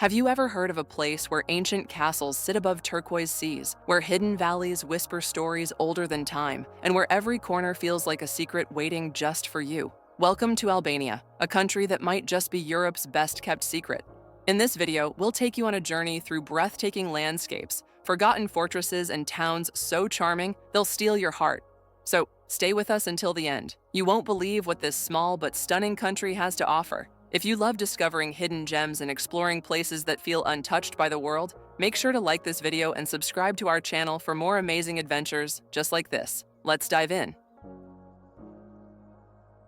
Have you ever heard of a place where ancient castles sit above turquoise seas, where hidden valleys whisper stories older than time, and where every corner feels like a secret waiting just for you? Welcome to Albania, a country that might just be Europe's best-kept secret. In this video, we'll take you on a journey through breathtaking landscapes, forgotten fortresses, and towns so charming they'll steal your heart. So, stay with us until the end. You won't believe what this small but stunning country has to offer. If you love discovering hidden gems and exploring places that feel untouched by the world, make sure to like this video and subscribe to our channel for more amazing adventures just like this. Let's dive in.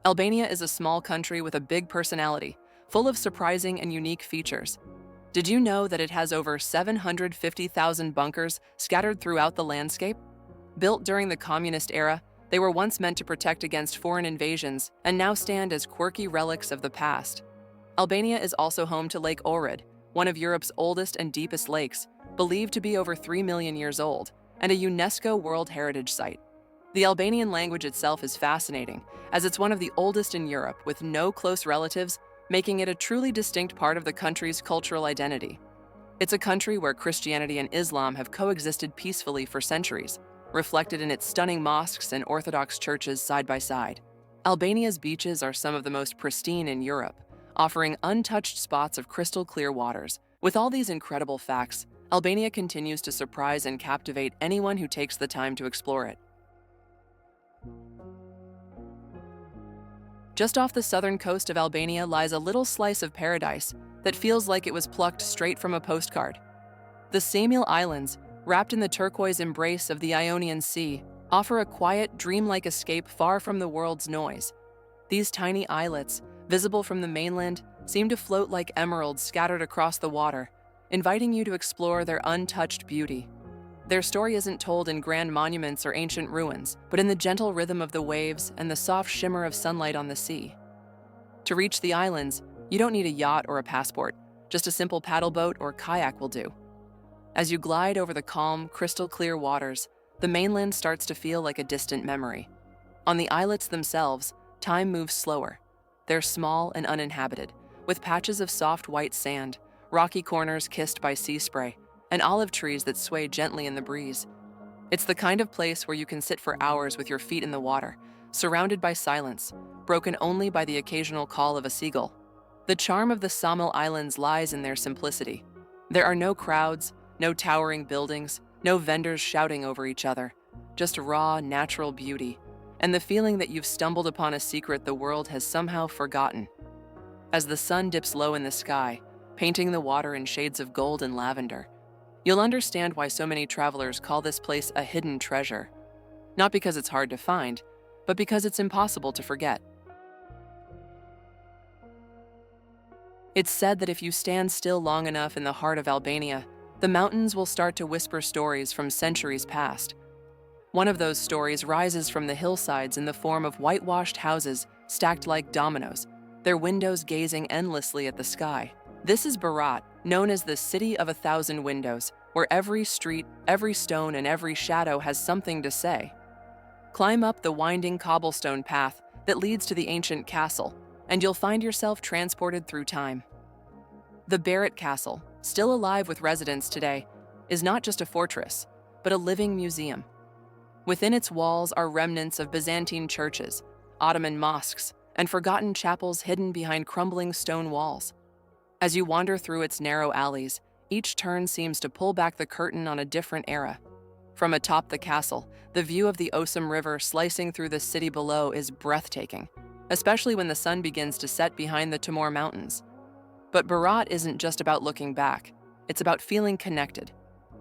Albania is a small country with a big personality, full of surprising and unique features. Did you know that it has over 750,000 bunkers scattered throughout the landscape? Built during the communist era, they were once meant to protect against foreign invasions and now stand as quirky relics of the past. Albania is also home to Lake Ohrid, one of Europe's oldest and deepest lakes, believed to be over 3 million years old, and a UNESCO World Heritage Site. The Albanian language itself is fascinating, as it's one of the oldest in Europe with no close relatives, making it a truly distinct part of the country's cultural identity. It's a country where Christianity and Islam have coexisted peacefully for centuries, reflected in its stunning mosques and Orthodox churches side by side. Albania's beaches are some of the most pristine in Europe, offering untouched spots of crystal clear waters. With all these incredible facts, Albania continues to surprise and captivate anyone who takes the time to explore it. Just off the southern coast of Albania lies a little slice of paradise that feels like it was plucked straight from a postcard. The Semil Islands, wrapped in the turquoise embrace of the Ionian Sea, offer a quiet, dreamlike escape far from the world's noise. These tiny islets, visible from the mainland, seem to float like emeralds scattered across the water, inviting you to explore their untouched beauty. Their story isn't told in grand monuments or ancient ruins, but in the gentle rhythm of the waves and the soft shimmer of sunlight on the sea. To reach the islands, you don't need a yacht or a passport, just a simple paddle boat or kayak will do. As you glide over the calm, crystal-clear waters, the mainland starts to feel like a distant memory. On the islets themselves, time moves slower. They're small and uninhabited, with patches of soft white sand, rocky corners kissed by sea spray, and olive trees that sway gently in the breeze. It's the kind of place where you can sit for hours with your feet in the water, surrounded by silence, broken only by the occasional call of a seagull. The charm of the Semil Islands lies in their simplicity. There are no crowds, no towering buildings, no vendors shouting over each other, just raw, natural beauty, and the feeling that you've stumbled upon a secret the world has somehow forgotten. As the sun dips low in the sky, painting the water in shades of gold and lavender, you'll understand why so many travelers call this place a hidden treasure. Not because it's hard to find, but because it's impossible to forget. It's said that if you stand still long enough in the heart of Albania, the mountains will start to whisper stories from centuries past. One of those stories rises from the hillsides in the form of whitewashed houses stacked like dominoes, their windows gazing endlessly at the sky. This is Berat, known as the City of 1,000 Windows, where every street, every stone, and every shadow has something to say. Climb up the winding cobblestone path that leads to the ancient castle, and you'll find yourself transported through time. The Berat Castle, still alive with residents today, is not just a fortress, but a living museum. Within its walls are remnants of Byzantine churches, Ottoman mosques, and forgotten chapels hidden behind crumbling stone walls. As you wander through its narrow alleys, each turn seems to pull back the curtain on a different era. From atop the castle, the view of the Osum River slicing through the city below is breathtaking, especially when the sun begins to set behind the Timor Mountains. But Berat isn't just about looking back, it's about feeling connected.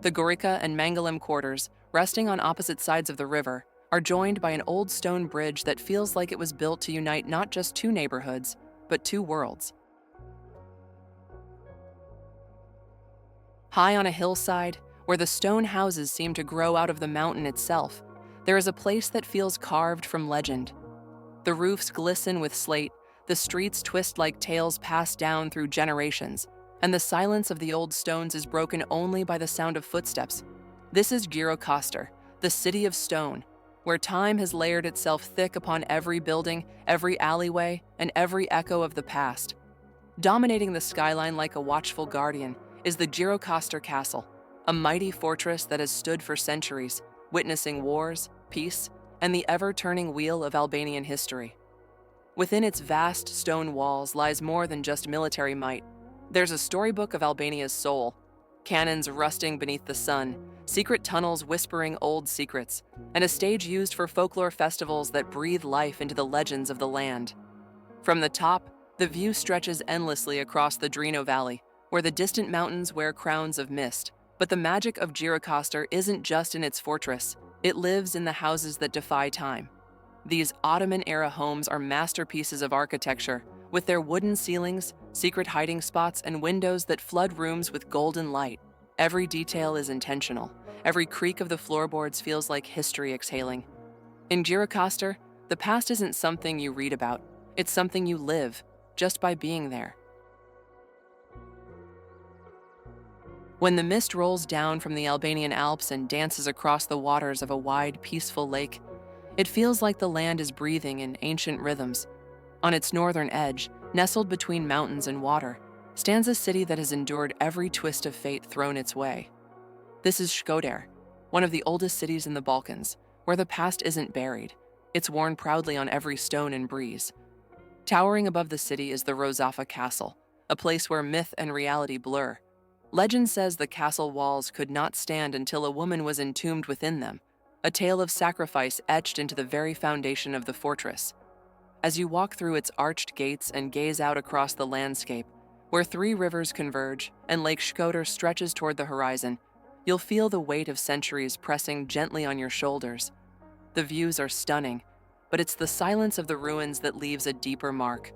The Gorica and Mangalam quarters, resting on opposite sides of the river, are joined by an old stone bridge that feels like it was built to unite not just two neighborhoods, but two worlds. High on a hillside, where the stone houses seem to grow out of the mountain itself, there is a place that feels carved from legend. The roofs glisten with slate, the streets twist like tales passed down through generations, and the silence of the old stones is broken only by the sound of footsteps. This is Gjirokastër, the city of stone, where time has layered itself thick upon every building, every alleyway, and every echo of the past. Dominating the skyline like a watchful guardian is the Gjirokastër Castle, a mighty fortress that has stood for centuries, witnessing wars, peace, and the ever-turning wheel of Albanian history. Within its vast stone walls lies more than just military might. There's a storybook of Albania's soul, cannons rusting beneath the sun, secret tunnels whispering old secrets, and a stage used for folklore festivals that breathe life into the legends of the land. From the top, the view stretches endlessly across the Drino Valley, where the distant mountains wear crowns of mist. But the magic of Gjirokastër isn't just in its fortress, it lives in the houses that defy time. These Ottoman-era homes are masterpieces of architecture, with their wooden ceilings, secret hiding spots, and windows that flood rooms with golden light. Every detail is intentional. Every creak of the floorboards feels like history exhaling. In Gjirokastër, the past isn't something you read about. It's something you live, just by being there. When the mist rolls down from the Albanian Alps and dances across the waters of a wide, peaceful lake, it feels like the land is breathing in ancient rhythms. On its northern edge, nestled between mountains and water, stands a city that has endured every twist of fate thrown its way. This is Shkodër, one of the oldest cities in the Balkans, where the past isn't buried. It's worn proudly on every stone and breeze. Towering above the city is the Rozafa Castle, a place where myth and reality blur. Legend says the castle walls could not stand until a woman was entombed within them, a tale of sacrifice etched into the very foundation of the fortress. As you walk through its arched gates and gaze out across the landscape, where three rivers converge and Lake Shkodër stretches toward the horizon, you'll feel the weight of centuries pressing gently on your shoulders. The views are stunning, but it's the silence of the ruins that leaves a deeper mark.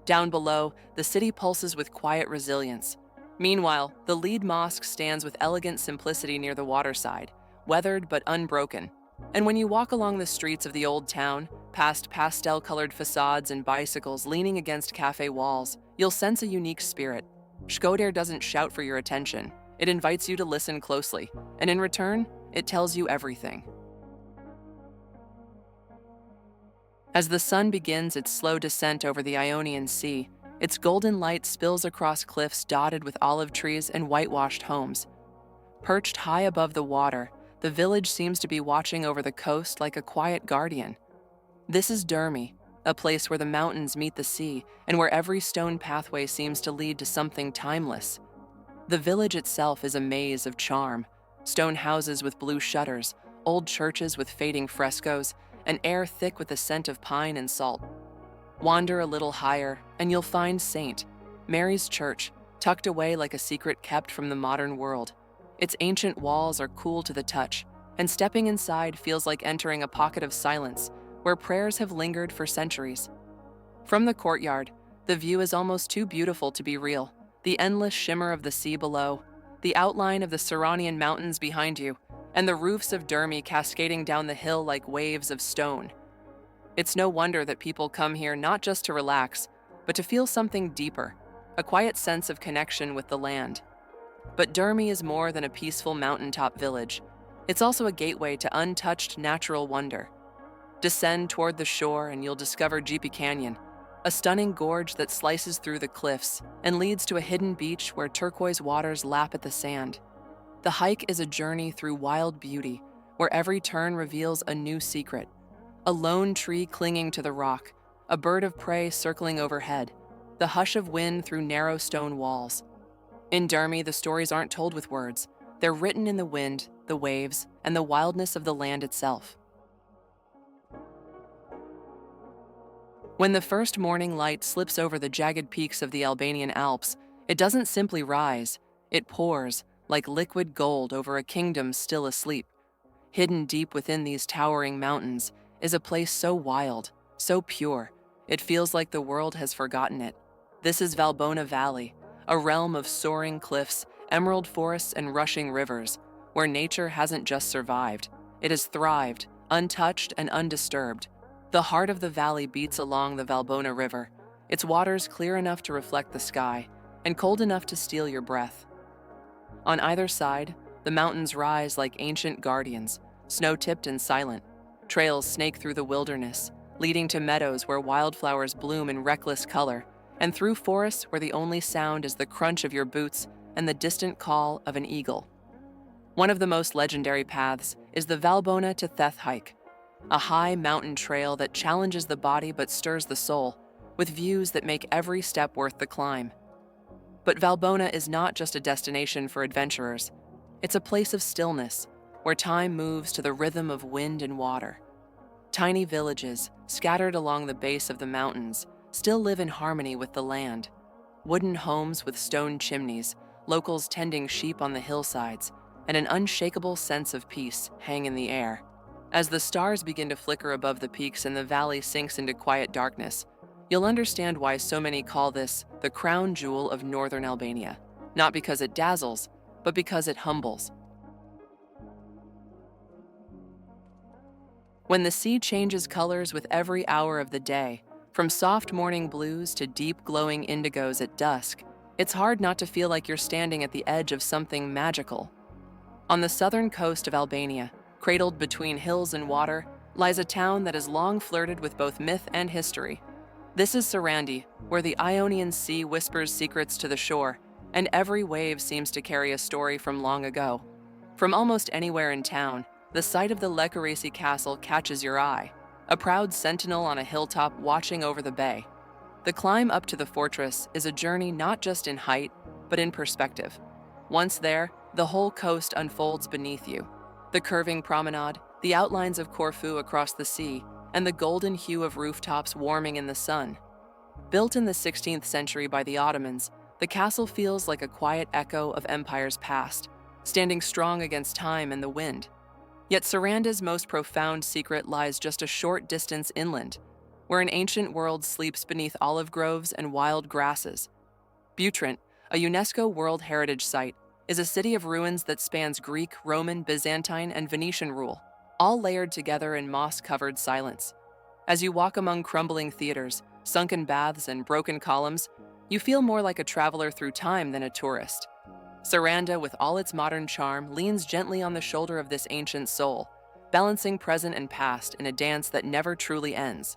Down below, the city pulses with quiet resilience. Meanwhile, the lead mosque stands with elegant simplicity near the waterside, weathered but unbroken. And when you walk along the streets of the old town, past pastel-colored facades and bicycles leaning against cafe walls, you'll sense a unique spirit. Shkodër doesn't shout for your attention. It invites you to listen closely, and in return, it tells you everything. As the sun begins its slow descent over the Ionian Sea, its golden light spills across cliffs dotted with olive trees and whitewashed homes. Perched high above the water, the village seems to be watching over the coast like a quiet guardian. This is Durmi, a place where the mountains meet the sea and where every stone pathway seems to lead to something timeless. The village itself is a maze of charm, stone houses with blue shutters, old churches with fading frescoes, and air thick with the scent of pine and salt. Wander a little higher, and you'll find St. Mary's Church, tucked away like a secret kept from the modern world. Its ancient walls are cool to the touch, and stepping inside feels like entering a pocket of silence where prayers have lingered for centuries. From the courtyard, the view is almost too beautiful to be real. The endless shimmer of the sea below, the outline of the Serranian mountains behind you, and the roofs of Durmi cascading down the hill like waves of stone. It's no wonder that people come here not just to relax, but to feel something deeper, a quiet sense of connection with the land. But Durmi is more than a peaceful mountaintop village. It's also a gateway to untouched natural wonder. Descend toward the shore and you'll discover Gjipi Canyon, a stunning gorge that slices through the cliffs and leads to a hidden beach where turquoise waters lap at the sand. The hike is a journey through wild beauty, where every turn reveals a new secret. A lone tree clinging to the rock, a bird of prey circling overhead, the hush of wind through narrow stone walls. In Durmi, the stories aren't told with words. They're written in the wind, the waves, and the wildness of the land itself. When the first morning light slips over the jagged peaks of the Albanian Alps, it doesn't simply rise, it pours, like liquid gold over a kingdom still asleep. Hidden deep within these towering mountains is a place so wild, so pure, it feels like the world has forgotten it. This is Valbona Valley, a realm of soaring cliffs, emerald forests, and rushing rivers, where nature hasn't just survived, it has thrived, untouched and undisturbed. The heart of the valley beats along the Valbona River, its waters clear enough to reflect the sky, and cold enough to steal your breath. On either side, the mountains rise like ancient guardians, snow-tipped and silent. Trails snake through the wilderness, leading to meadows where wildflowers bloom in reckless color, and through forests where the only sound is the crunch of your boots and the distant call of an eagle. One of the most legendary paths is the Valbona to Theth hike, a high mountain trail that challenges the body but stirs the soul, with views that make every step worth the climb. But Valbona is not just a destination for adventurers. It's a place of stillness, where time moves to the rhythm of wind and water. Tiny villages, scattered along the base of the mountains, still live in harmony with the land. Wooden homes with stone chimneys, locals tending sheep on the hillsides, and an unshakable sense of peace hang in the air. As the stars begin to flicker above the peaks and the valley sinks into quiet darkness, you'll understand why so many call this the crown jewel of northern Albania, not because it dazzles, but because it humbles. When the sea changes colors with every hour of the day, from soft morning blues to deep glowing indigos at dusk, it's hard not to feel like you're standing at the edge of something magical. On the southern coast of Albania, cradled between hills and water, lies a town that has long flirted with both myth and history. This is Sarandi, where the Ionian Sea whispers secrets to the shore, and every wave seems to carry a story from long ago. From almost anywhere in town, the sight of the Lekaresi Castle catches your eye, a proud sentinel on a hilltop watching over the bay. The climb up to the fortress is a journey not just in height, but in perspective. Once there, the whole coast unfolds beneath you. The curving promenade, the outlines of Corfu across the sea, and the golden hue of rooftops warming in the sun. Built in the 16th century by the Ottomans, the castle feels like a quiet echo of empires past, standing strong against time and the wind. Yet Saranda's most profound secret lies just a short distance inland, where an ancient world sleeps beneath olive groves and wild grasses. Butrint, a UNESCO World Heritage Site, is a city of ruins that spans Greek, Roman, Byzantine, and Venetian rule, all layered together in moss-covered silence. As you walk among crumbling theaters, sunken baths, and broken columns, you feel more like a traveler through time than a tourist. Saranda, with all its modern charm, leans gently on the shoulder of this ancient soul, balancing present and past in a dance that never truly ends.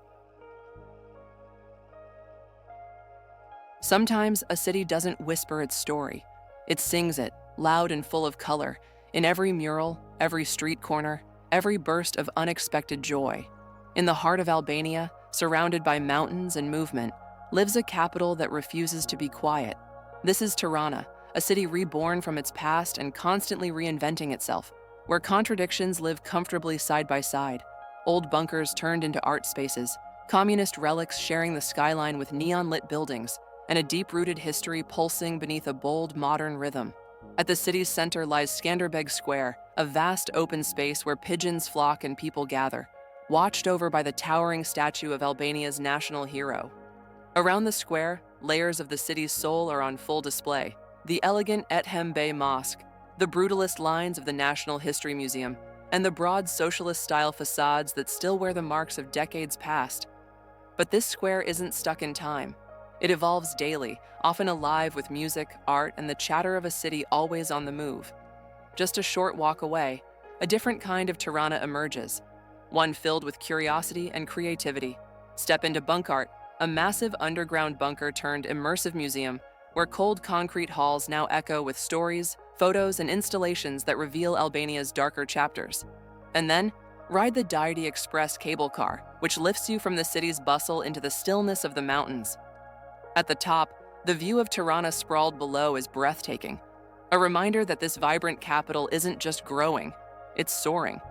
Sometimes a city doesn't whisper its story. It sings it, loud and full of color, in every mural, every street corner, every burst of unexpected joy. In the heart of Albania, surrounded by mountains and movement, lives a capital that refuses to be quiet. This is Tirana, a city reborn from its past and constantly reinventing itself, where contradictions live comfortably side by side, old bunkers turned into art spaces, communist relics sharing the skyline with neon-lit buildings, and a deep-rooted history pulsing beneath a bold, modern rhythm. At the city's center lies Skanderbeg Square, a vast open space where pigeons flock and people gather, watched over by the towering statue of Albania's national hero. Around the square, layers of the city's soul are on full display. The elegant Ethem Bey Mosque, the brutalist lines of the National History Museum, and the broad socialist-style facades that still wear the marks of decades past. But this square isn't stuck in time. It evolves daily, often alive with music, art, and the chatter of a city always on the move. Just a short walk away, a different kind of Tirana emerges, one filled with curiosity and creativity. Step into Bunkart, a massive underground bunker turned immersive museum where cold concrete halls now echo with stories, photos, and installations that reveal Albania's darker chapters. And then, ride the Diety Express cable car, which lifts you from the city's bustle into the stillness of the mountains. At the top, the view of Tirana sprawled below is breathtaking, a reminder that this vibrant capital isn't just growing, it's soaring.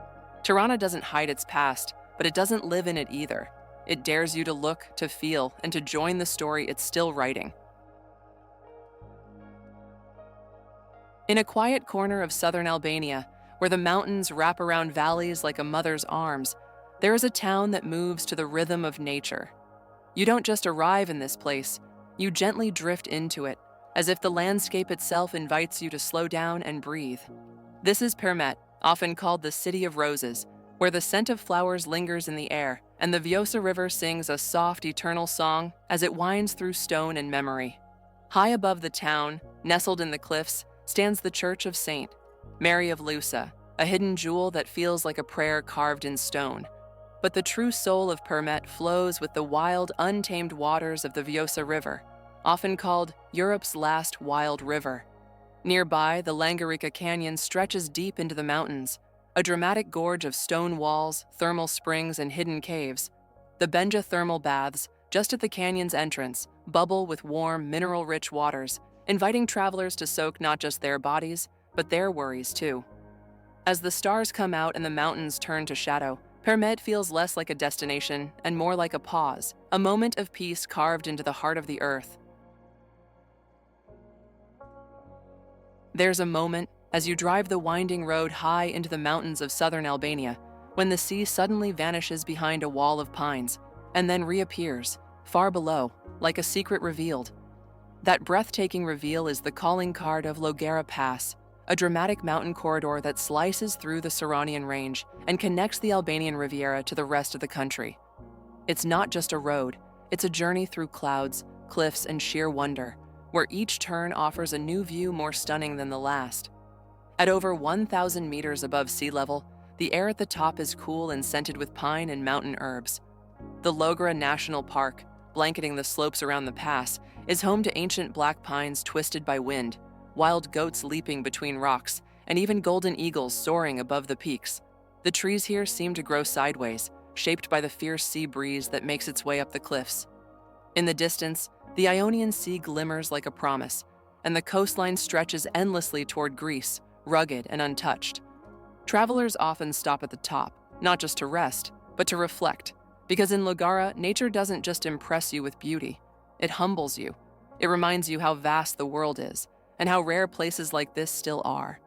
Tirana doesn't hide its past, but it doesn't live in it either. It dares you to look, to feel, and to join the story it's still writing. In a quiet corner of southern Albania, where the mountains wrap around valleys like a mother's arms, there is a town that moves to the rhythm of nature. You don't just arrive in this place, you gently drift into it, as if the landscape itself invites you to slow down and breathe. This is Permet, often called the City of Roses, where the scent of flowers lingers in the air, and the Vjosa River sings a soft, eternal song as it winds through stone and memory. High above the town, nestled in the cliffs, stands the Church of Saint Mary of Lusa, a hidden jewel that feels like a prayer carved in stone. But the true soul of Permet flows with the wild, untamed waters of the Vjosa River, often called Europe's last wild river. Nearby, the Langarica Canyon stretches deep into the mountains, a dramatic gorge of stone walls, thermal springs, and hidden caves. The Benja thermal baths, just at the canyon's entrance, bubble with warm, mineral-rich waters, inviting travelers to soak not just their bodies, but their worries too. As the stars come out and the mountains turn to shadow, Permed feels less like a destination and more like a pause, a moment of peace carved into the heart of the earth. There's a moment, as you drive the winding road high into the mountains of southern Albania, when the sea suddenly vanishes behind a wall of pines, and then reappears, far below, like a secret revealed. That breathtaking reveal is the calling card of Logera Pass, a dramatic mountain corridor that slices through the Saronian range and connects the Albanian Riviera to the rest of the country. It's not just a road, it's a journey through clouds, cliffs, and sheer wonder, where each turn offers a new view more stunning than the last. At over 1,000 meters above sea level, the air at the top is cool and scented with pine and mountain herbs. The Logera National Park, blanketing the slopes around the pass, is home to ancient black pines twisted by wind, wild goats leaping between rocks, and even golden eagles soaring above the peaks. The trees here seem to grow sideways, shaped by the fierce sea breeze that makes its way up the cliffs. In the distance, the Ionian Sea glimmers like a promise, and the coastline stretches endlessly toward Greece, rugged and untouched. Travelers often stop at the top, not just to rest, but to reflect, because in Logara, nature doesn't just impress you with beauty, it humbles you. It reminds you how vast the world is, and how rare places like this still are.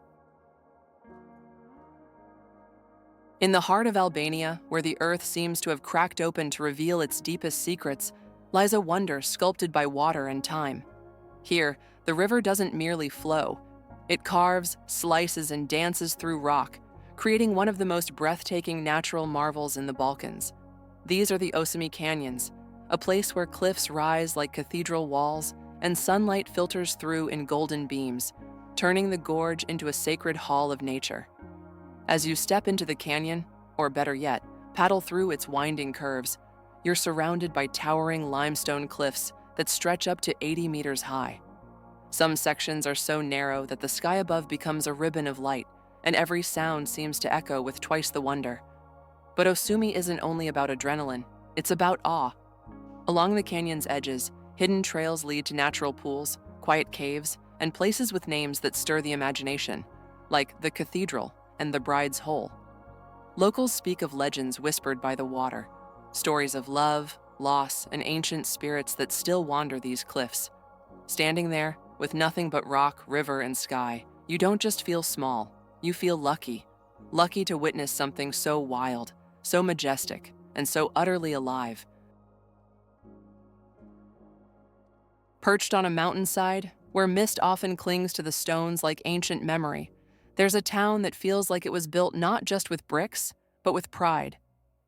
In the heart of Albania, where the earth seems to have cracked open to reveal its deepest secrets, lies a wonder sculpted by water and time. Here, the river doesn't merely flow. It carves, slices, and dances through rock, creating one of the most breathtaking natural marvels in the Balkans. These are the Osimi Canyons, a place where cliffs rise like cathedral walls and sunlight filters through in golden beams, turning the gorge into a sacred hall of nature. As you step into the canyon, or better yet, paddle through its winding curves, you're surrounded by towering limestone cliffs that stretch up to 80 meters high. Some sections are so narrow that the sky above becomes a ribbon of light, and every sound seems to echo with twice the wonder. But Osumi isn't only about adrenaline, it's about awe. Along the canyon's edges, hidden trails lead to natural pools, quiet caves, and places with names that stir the imagination, like the Cathedral and the Bride's Hole. Locals speak of legends whispered by the water, stories of love, loss, and ancient spirits that still wander these cliffs. Standing there, with nothing but rock, river, and sky, you don't just feel small, you feel lucky. Lucky to witness something so wild, so majestic, and so utterly alive. Perched on a mountainside, where mist often clings to the stones like ancient memory, there's a town that feels like it was built not just with bricks, but with pride.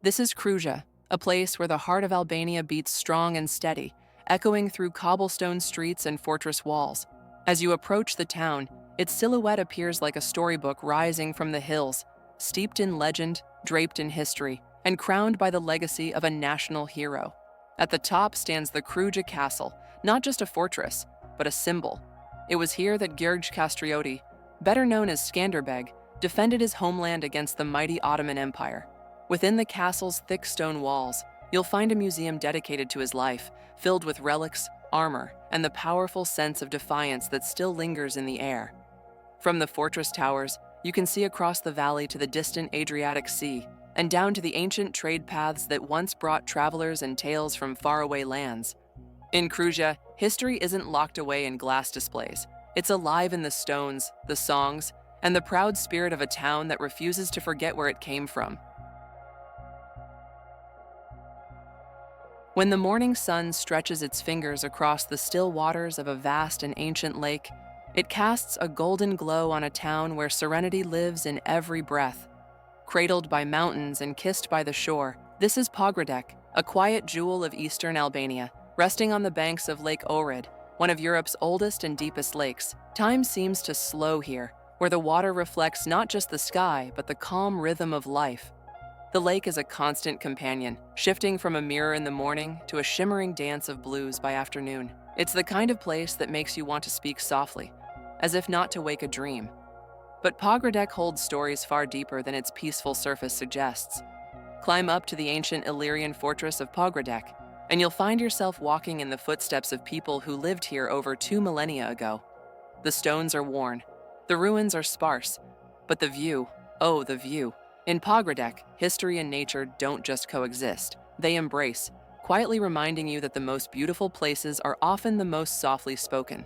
This is Kruja, a place where the heart of Albania beats strong and steady, echoing through cobblestone streets and fortress walls. As you approach the town, its silhouette appears like a storybook rising from the hills, steeped in legend, draped in history, and crowned by the legacy of a national hero. At the top stands the Kruja Castle, not just a fortress, but a symbol. It was here that Gjirokastër, better known as Skanderbeg, defended his homeland against the mighty Ottoman Empire. Within the castle's thick stone walls, you'll find a museum dedicated to his life, filled with relics, armor, and the powerful sense of defiance that still lingers in the air. From the fortress towers, you can see across the valley to the distant Adriatic Sea, and down to the ancient trade paths that once brought travelers and tales from faraway lands. In Kruja, history isn't locked away in glass displays. It's alive in the stones, the songs, and the proud spirit of a town that refuses to forget where it came from. When the morning sun stretches its fingers across the still waters of a vast and ancient lake, it casts a golden glow on a town where serenity lives in every breath. Cradled by mountains and kissed by the shore, this is Pogradec, a quiet jewel of eastern Albania, resting on the banks of Lake Ohrid, one of Europe's oldest and deepest lakes. Time seems to slow here, where the water reflects not just the sky, but the calm rhythm of life. The lake is a constant companion, shifting from a mirror in the morning to a shimmering dance of blues by afternoon. It's the kind of place that makes you want to speak softly, as if not to wake a dream. But Pogradec holds stories far deeper than its peaceful surface suggests. Climb up to the ancient Illyrian fortress of Pogradec, and you'll find yourself walking in the footsteps of people who lived here over 2 millennia ago. The stones are worn, the ruins are sparse, but the view, oh, the view. In Pogradec, history and nature don't just coexist, they embrace, quietly reminding you that the most beautiful places are often the most softly spoken.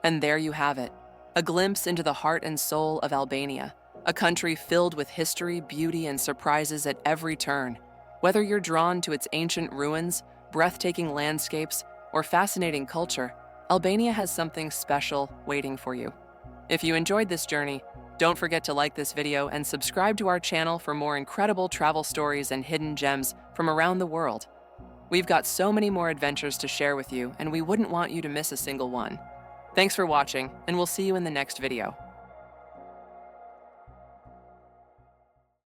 And there you have it, a glimpse into the heart and soul of Albania, a country filled with history, beauty, and surprises at every turn. Whether you're drawn to its ancient ruins, breathtaking landscapes, or fascinating culture, Albania has something special waiting for you. If you enjoyed this journey, don't forget to like this video and subscribe to our channel for more incredible travel stories and hidden gems from around the world. We've got so many more adventures to share with you, and we wouldn't want you to miss a single one. Thanks for watching, and we'll see you in the next video.